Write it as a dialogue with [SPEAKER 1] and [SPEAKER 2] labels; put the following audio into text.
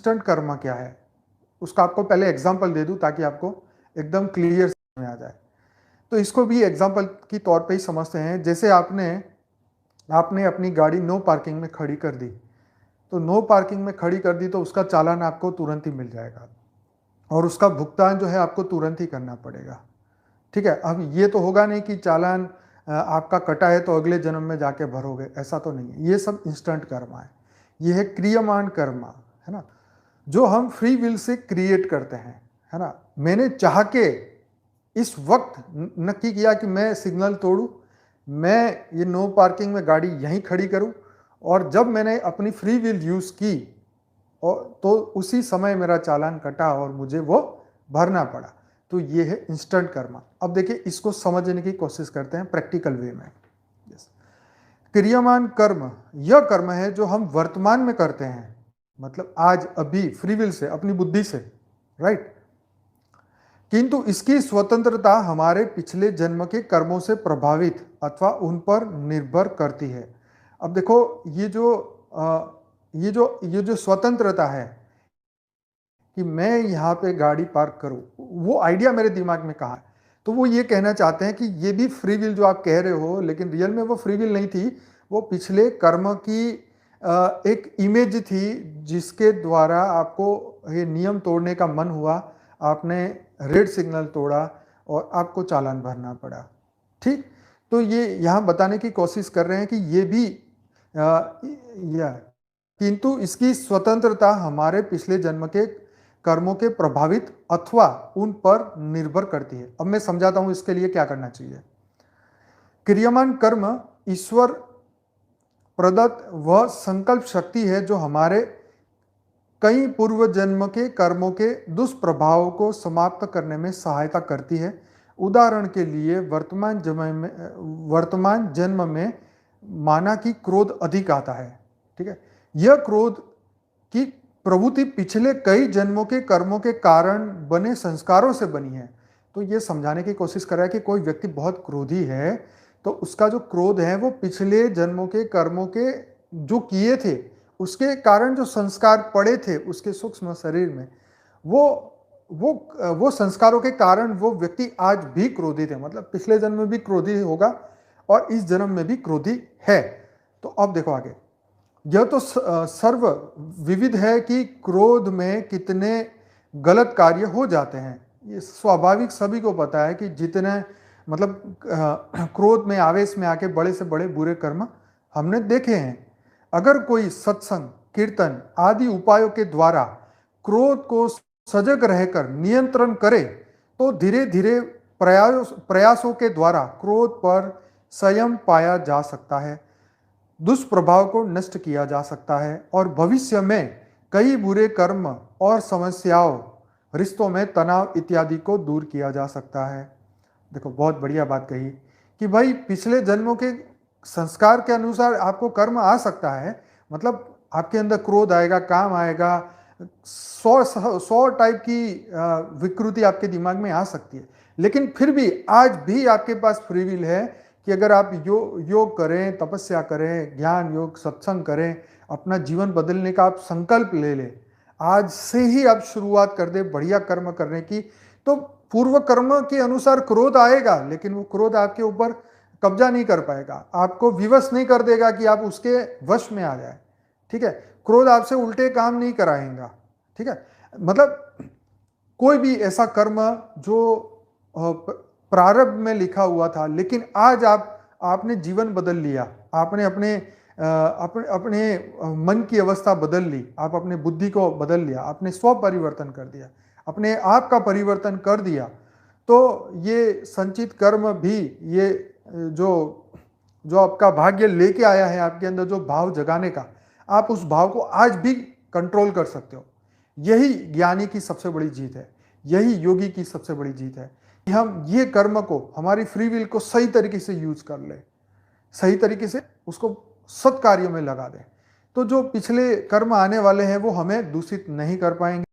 [SPEAKER 1] Instant कर्म क्या है, उसका आपको पहले एग्जांपल दे दूं ताकि आपको एकदम क्लियर समझ में आ जाए। तो इसको भी एग्जांपल की तौर पे ही समझते हैं। जैसे आपने आपने अपनी गाड़ी नो पार्किंग में खड़ी कर दी, तो नो पार्किंग में खड़ी कर दी तो उसका चालान आपको तुरंत ही मिल जाएगा और उसका भुगतान जो है आपको तुरंत ही करना पड़ेगा। ठीक है, अब ये तो होगा नहीं कि चालान आपका कटा है तो अगले जन्म में जाके भरोगे, ऐसा तो नहीं है। ये सब इंस्टेंट कर्म है, ये है क्रियमान कर्म, है ना, जो हम फ्री विल से क्रिएट करते हैं, है ना। मैंने चाह के इस वक्त नक्की किया कि मैं सिग्नल तोड़ूं, मैं ये नो पार्किंग में गाड़ी यहीं खड़ी करूं, और जब मैंने अपनी फ्री विल यूज की और तो उसी समय मेरा चालान कटा और मुझे वो भरना पड़ा। तो ये है इंस्टेंट कर्म। अब देखिए, इसको समझने की कोशिश करते हैं प्रैक्टिकल वे में। क्रियमान कर्म यह कर्म है जो हम वर्तमान में करते हैं, मतलब आज अभी फ्री विल से, अपनी बुद्धि से, राइट। किंतु इसकी स्वतंत्रता हमारे पिछले जन्म के कर्मों से प्रभावित अथवा उन पर निर्भर करती है। अब देखो, ये जो स्वतंत्रता है कि मैं यहाँ पे गाड़ी पार्क करूँ, वो आइडिया मेरे दिमाग में कहाँ है। तो वो ये कहना चाहते हैं कि ये भी फ्री विल जो आप कह रहे हो, लेकिन रियल में वो फ्री विल नहीं थी, वो पिछले कर्म की एक इमेज थी जिसके द्वारा आपको ये नियम तोड़ने का मन हुआ, आपने रेड सिग्नल तोड़ा और आपको चालान भरना पड़ा। ठीक, तो ये यहाँ बताने की कोशिश कर रहे हैं कि ये भी किंतु इसकी स्वतंत्रता हमारे पिछले जन्म के कर्मों के प्रभावित अथवा उन पर निर्भर करती है। अब मैं समझाता हूं इसके लिए क्या करना चाहिए। क्रियमान कर्म ईश्वर प्रदत्त वह संकल्प शक्ति है जो हमारे कई पूर्व जन्म के कर्मों के दुष्प्रभावों को समाप्त करने में सहायता करती है। उदाहरण के लिए वर्तमान जन्म में माना कि क्रोध अधिक आता है, ठीक है। यह क्रोध की प्रवृत्ति पिछले कई जन्मों के कर्मों के कारण बने संस्कारों से बनी है। तो यह समझाने की कोशिश कर रहा है कि कोई व्यक्ति बहुत क्रोधी है तो उसका जो क्रोध है वो पिछले जन्मों के कर्मों के जो किए थे उसके कारण जो संस्कार पड़े थे उसके सूक्ष्म शरीर में, वो संस्कारों के कारण वो व्यक्ति आज भी क्रोधित है, मतलब पिछले जन्म में भी क्रोधी होगा और इस जन्म में भी क्रोधी है। तो अब देखो आगे, यह तो सर्व विविध है कि क्रोध में कितने गलत कार्य हो जाते हैं। ये स्वाभाविक सभी को पता है कि जितने मतलब क्रोध में आवेश में आके बड़े से बड़े बुरे कर्म हमने देखे हैं। अगर कोई सत्संग कीर्तन आदि उपायों के द्वारा क्रोध को सजग रहकर नियंत्रण करे तो धीरे धीरे प्रयासों के द्वारा क्रोध पर संयम पाया जा सकता है, दुष्प्रभाव को नष्ट किया जा सकता है और भविष्य में कई बुरे कर्म और समस्याओं, रिश्तों में तनाव इत्यादि को दूर किया जा सकता है। देखो, बहुत बढ़िया बात कही कि भाई पिछले जन्मों के संस्कार के अनुसार आपको कर्म आ सकता है, मतलब आपके अंदर क्रोध आएगा, काम आएगा, 100 टाइप की विकृति आपके दिमाग में आ सकती है, लेकिन फिर भी आज भी आपके पास फ्री विल है कि अगर आप योग करें, तपस्या करें, ज्ञान योग सत्संग करें, अपना जीवन बदलने का आप संकल्प ले लें, आज से ही आप शुरुआत कर दे बढ़िया कर्म करने की, तो पूर्व कर्म के अनुसार क्रोध आएगा, लेकिन वो क्रोध आपके ऊपर कब्जा नहीं कर पाएगा, आपको विवश नहीं कर देगा कि आप उसके वश में आ जाए। ठीक है, क्रोध आपसे उल्टे काम नहीं कराएगा। ठीक है, मतलब कोई भी ऐसा कर्म जो प्रारब्ध में लिखा हुआ था, लेकिन आज आपने जीवन बदल लिया, आपने अपने मन की अवस्था बदल ली, आप अपने बुद्धि को बदल लिया, आपने स्व परिवर्तन कर दिया, अपने आप का परिवर्तन कर दिया, तो ये संचित कर्म भी, ये जो आपका भाग्य लेके आया है आपके अंदर, जो भाव जगाने का, आप उस भाव को आज भी कंट्रोल कर सकते हो। यही ज्ञानी की सबसे बड़ी जीत है, यही योगी की सबसे बड़ी जीत है कि हम ये कर्म को, हमारी फ्री विल को सही तरीके से यूज कर ले, सही तरीके से उसको सत्कार्यों में लगा दें, तो जो पिछले कर्म आने वाले हैं वो हमें दूषित नहीं कर पाएंगे।